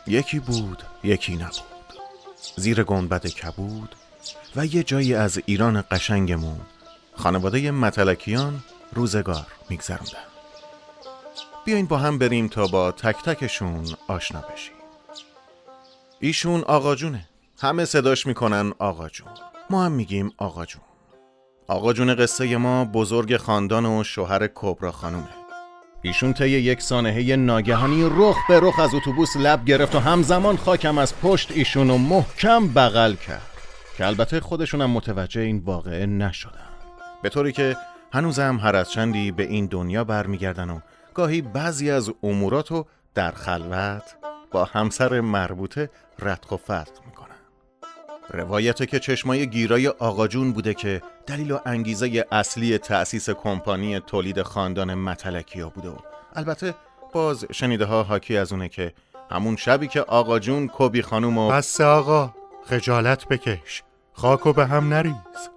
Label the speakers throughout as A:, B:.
A: یکی بود یکی نبود، زیر گنبد کبود و یه جایی از ایران قشنگمون خانواده متلکیان روزگار میگذروندن. بیاین با هم بریم تا با تک تکشون آشنا بشیم. ایشون آقا جونه، همه صداش میکنن آقا جون، ما هم میگیم آقا جون. آقا جون قصه ما بزرگ خاندان و شوهر کبرا خانومه. ایشون طی یک سانحه ناگهانی رخ به رخ از اتوبوس لب گرفت و همزمان خاکم از پشت ایشونو محکم بغل کرد که البته خودشونم متوجه این واقعه نشدن، به طوری که هنوزم هر از چندی به این دنیا برمیگردن و گاهی بعضی از اموراتو در خلوت با همسر مربوطه ردخ و فتق میکنن. روایته که چشمای گیرای آقا جون بوده که دلیل و انگیزه اصلی تأسیس کمپانی تولید خاندان متلکیا بوده و البته باز شنیده ها حاکی از اونه که همون شبی که آقا جون کبی خانوم و
B: بس آقا، خجالت بکش، خاکو به هم نریز،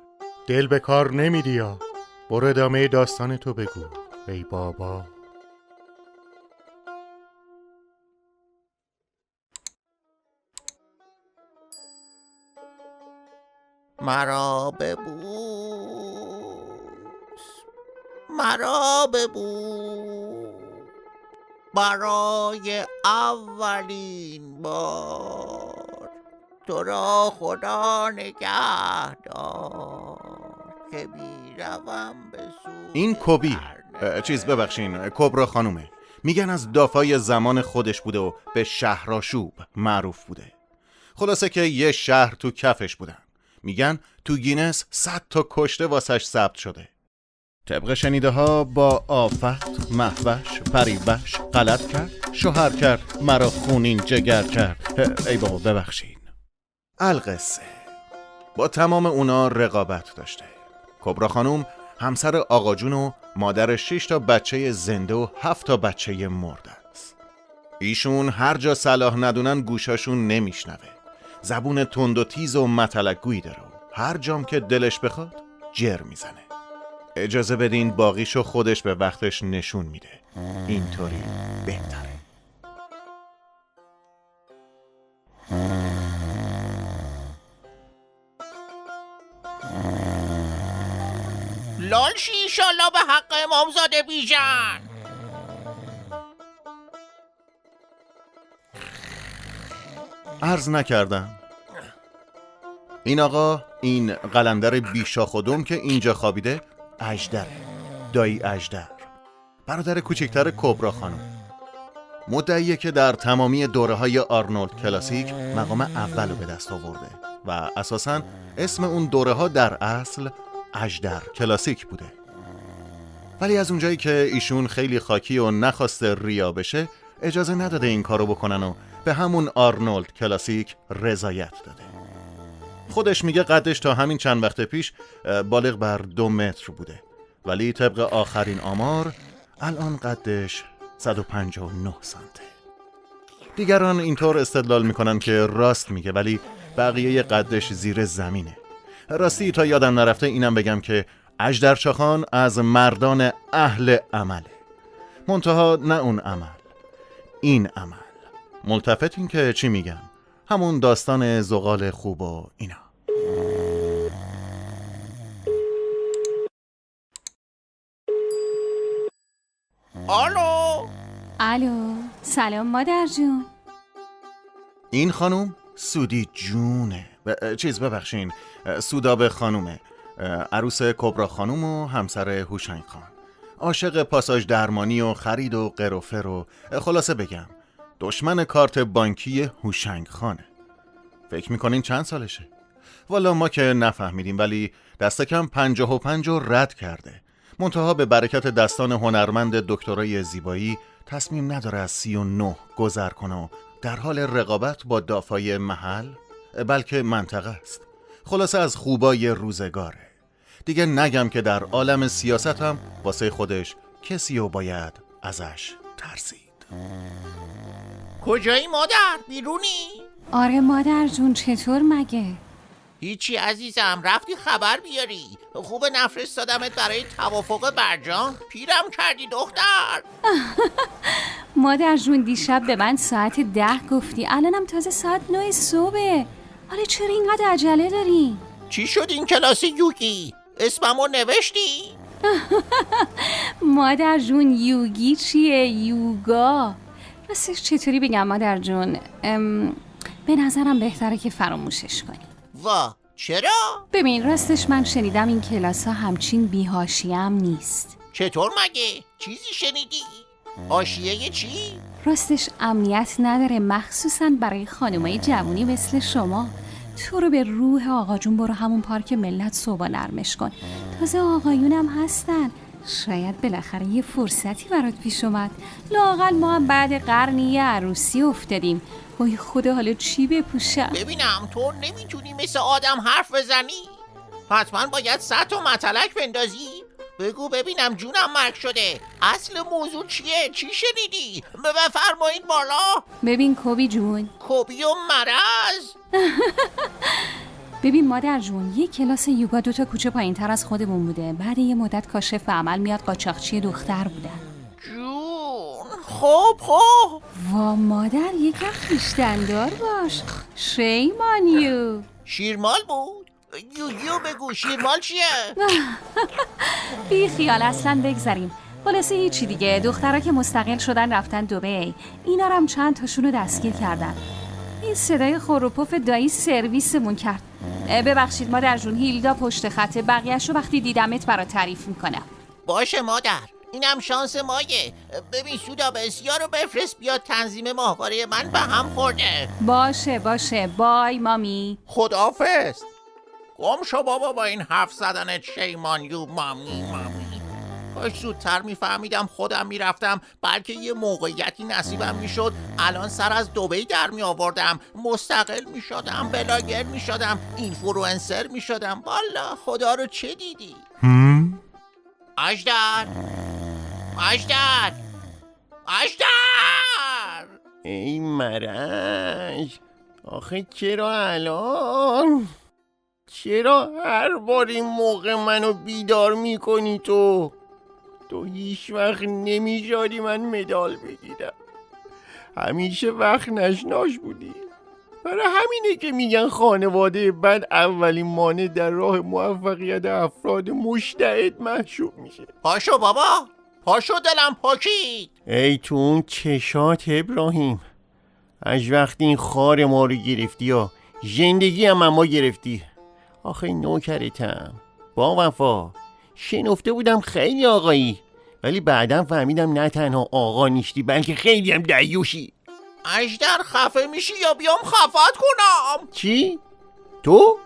B: دل به کار نمیدی یا؟ برو ادامه داستان تو بگو ای بابا.
C: مرا ببوس، مرا ببوس، برای اولین بار تو را خدا نگه دار که بیروم به سوی
A: این کبی ببخشین کبرا خانومه. میگن از دافای زمان خودش بوده و به شهرآشوب معروف بوده. خلاصه که یه شهر تو کفش بودن. میگن تو گینس 100 تا کشته واسش ثبت شده. طبق شنیده ها با آفت، مهوش، پریوش غلط کرد، شوهر کرد، مرا خونین جگر کرد. ای بابا ببخشین. القصه با تمام اونا رقابت داشته. کبرا خانوم همسر آقا جون و مادر 6 تا بچه زنده و 7 تا بچه مرده است. ایشون هر جا صلاح ندونن گوشاشون نمیشنوه. زبون تند و تیز و متلگویی داره و هر جام که دلش بخواد جر میزنه. اجازه بدین باقیشو خودش به وقتش نشون میده. اینطوری بهتره.
C: لال شی ایشالله به حق امامزاده بیژن.
A: عرض نکردم این آقا، این قلندر بیشاخ و دم که اینجا خوابیده اژدره، دایی اژدر، برادر کوچکتر کبرا خانم. مدعیه که در تمامی دوره‌های آرنولد کلاسیک مقام اول رو به دست آورده و اساساً اسم اون دوره‌ها در اصل اژدر کلاسیک بوده. ولی از اونجایی که ایشون خیلی خاکی و نخواسته ریا بشه، اجازه نداده این کارو بکنن و به همون آرنولد کلاسیک رضایت داده. خودش میگه قدش تا همین چند وقت پیش بالغ بر 2 متر بوده، ولی طبق آخرین آمار الان قدش 159 سانته. دیگران اینطور استدلال میکنن که راست میگه، ولی بقیه قدش زیر زمینه. راستی تا یادم نرفته اینم بگم که اژدرچاخان از مردان اهل عمله، منتها نه اون عمل، این عمل. ملتفتین که چی میگم؟ همون داستان زغال خوب و اینا.
C: الو
D: الو، سلام مادر جون.
A: این خانوم سودی جونه، ببخشین سودابه خانومه، عروس کبرا خانوم و همسر هوشنگ خان. عاشق پاساژ درمانی و خرید و قروفر و خلاصه بگم دشمن کارت بانکی هوشنگ خانه. فکر میکنین چند سالشه؟ والا ما که نفهمیدیم، ولی دست کم 55 رو رد کرده. منتها به برکت دستان هنرمند دکترای زیبایی تصمیم نداره از 39 گذر کنه و در حال رقابت با دافای محل بلکه منطقه است. خلاصه از خوبای روزگاره. دیگه نگم که در عالم سیاست هم واسه خودش کسی رو باید ازش ترسید.
C: کجایی مادر؟ بیرونی؟
D: آره مادر جون، چطور مگه؟
C: هیچی عزیزم، رفتی خبر بیاری. خوبه نفرستادمت برای توافق برجام. پیرم کردی دختر.
D: مادر جون دیشب به من ساعت 10 گفتی، الانم تازه ساعت 9 صبحه. حالا چرا اینقدر عجله داری؟
C: چی شد این کلاس یوگی؟ اسممو نوشتی؟
D: مادر جون یوگی چیه؟ یوگا. راستش چطوری بگم مادر جون؟ به نظرم بهتره که فراموشش کنی.
C: وا چرا؟
D: ببین راستش من شنیدم این کلاس ها همچین بی‌حاشیه هم نیست.
C: چطور مگه؟ چیزی شنیدی؟ حاشیه چی؟
D: راستش امنیت نداره، مخصوصا برای خانمای جوونی مثل شما. تو رو به روح آقا جون برو همون پارک ملت صبح نرمش کن. تازه آقایونم هستن، شاید بالاخره یه فرصتی برات پیش اومد. لااقل ما هم بعد قرنی یه عروسی افتادیم. وای خدا حالا چی بپوشم؟
C: ببینم تو نمیتونی مثل آدم حرف بزنی؟ حتما باید سطح و متلک بندازی؟ بگو ببینم جونم مرگ شده. اصل موضوع چیه؟ چی شنیدی؟ بفرمایید بالا.
D: ببین کوبی جون،
C: کوبی و مرض.
D: ببین مادر جون، یه کلاس یوگا 2 تا کوچه پایین تر از خودمون بوده. بعد یه مدت کاشف عمل میاد قاچاقچی دختر بودن.
C: جون خب
D: وا مادر یکم خویشتندار باش. shame on you.
C: شیرمال بود؟ یوگیو بگو شیرمال چیه؟
D: بی خیال اصلا بگذاریم. خلاصه هیچی دیگه، دخترها که مستقل شدن رفتن دبی. اینا رو هم چند تاشون رو دستگیر کردن. این صدای خروپف دایی سرویسمون کرد. ببخشید مادر جون، هیلدا پشت خطه، بقیه‌شو وقتی دیدمت برات تعریف میکنم.
C: باشه مادر، اینم شانس مایه. ببین سودا بسیار رو بفرست بیاد، تنظیم ماهواره من به هم خورده.
D: باشه بای مامی.
C: خداحافظ. گم شو بابا با این حرف زدنت. شیمان یو مامی. کاش زودتر میفهمیدم خودم میرفتم، بلکه یه موقعیتی نصیبم میشد. الان سر از دبی در می آوردم، مستقل میشدم، بلاگر میشدم، اینفلوئنسر میشدم. والا خدا رو چه دیدی؟ اژدر
E: ای مرج، آخه چرا الان؟ چرا هر بار این موقع منو بیدار میکنی تو هیچ وقت نمیذاری من مدال بگیرم. همیشه وقت نشناش بودی. برای همینه که میگن خانواده بد اولین مانع در راه موفقیت افراد مجتهد محسوب میشه.
C: پاشو بابا، پاشو دلم پاکید.
E: ای تو اون چشات ابراهیم، از وقتی این خار ما رو گرفتی یا زندگی هم اما گرفتی. آخه نوکرتم با وفا، شنفته بودم خیلی آقایی، ولی بعدم فهمیدم نه تنها آقا نیستی بلکه خیلی هم دیوشی.
C: اژدر خفه میشی یا بیام خفت کنم؟
E: چی؟ تو؟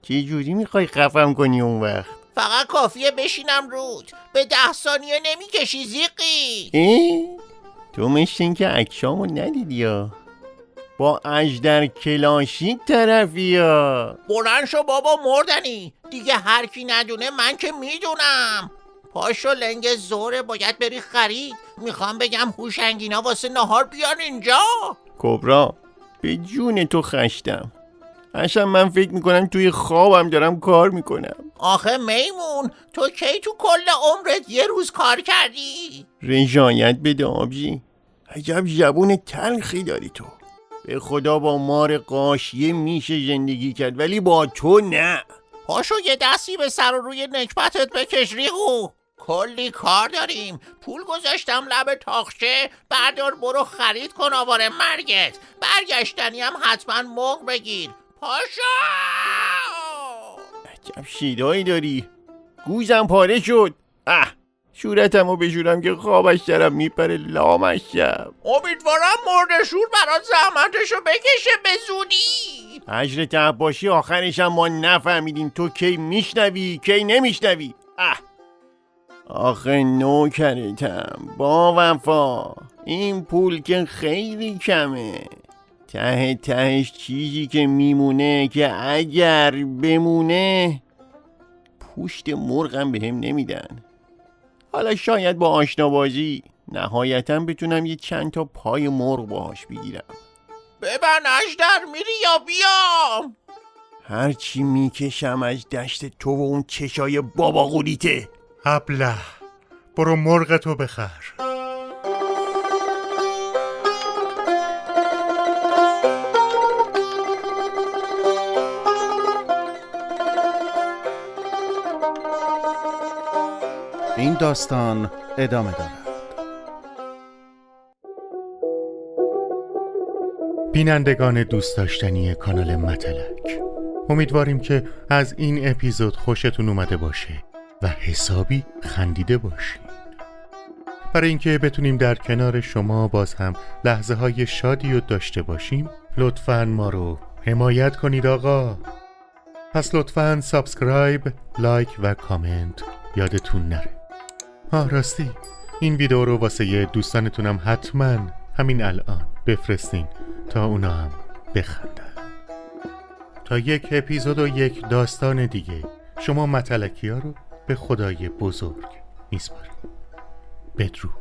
E: چه جوری میخوای خفم کنی اون وقت؟
C: فقط کافیه بشینم رود، به 10 ثانیه نمیکشی زیقی.
E: تو مثل این که عکسامو ندیدی یا با اژدر کلاشیک طرفی یا؟
C: بلند شو بابا مردنی دیگه، هر کی ندونه من که میدونم. پاشو لنگ زوره، باید بری خرید. میخوام بگم هوشنگینا واسه نهار بیان اینجا.
E: کبرا به جون تو خشتم. اصلا من فکر میکنم توی خوابم دارم کار میکنم.
C: آخه میمون، تو کی تو کل عمرت یه روز کار کردی؟
E: رضایت بده آبجی، عجب زبون تلخی داری تو. به خدا با مار غاشیه میشه زندگی کرد ولی با تو نه.
C: پاشو یه دستی به سر و روی نکبتت بکش ریغو. کلی کار داریم. پول گذاشتم لب تاقچه، بردار برو خرید کن آواره مرگت. برگشتنی هم حتما موق بگیر. پاشو.
E: عجب شیدایی داری، گوزم پاره شد. صورتمو بشورم که خوابش دارم میپره لامش شب.
C: امیدوارم مردشور برات زحمتشو بکشه به زودی.
E: حجرت عباسی آخرشم ما نفهمیدیم تو کی میشنوی کی نمیشنوی. آخه نوکرتم با وفا، این پول که خیلی کمه. ته تهش چیزی که میمونه که اگر بمونه پوشت مرغم بهم نمیدن. حالا شاید با آشنابازی نهایتا بتونم یه چند تا پای مرغ باهاش بگیرم.
C: ببن اژدر، میری یا بیام؟
E: هرچی میکشم از دشت تو و اون چشای بابا قولیته.
B: ابله، برو مرغ تو بخر.
A: این داستان ادامه دارد.
B: بینندگان دوست داشتنی کانال متلک، امیدواریم که از این اپیزود خوشتون اومده باشه و حسابی خندیده باشین. برای اینکه بتونیم در کنار شما باز هم لحظه های شادی رو داشته باشیم، لطفاً ما رو حمایت کنید آقا. پس لطفاً سابسکرایب، لایک و کامنت یادتون نره. راستی این ویدیو رو واسه دوستانتونم حتما همین الان بفرستین تا اونا هم بخندن. تا یک اپیزود و یک داستان دیگه شما متلکی ها رو به خدای بزرگ میسپاریم. بدرود.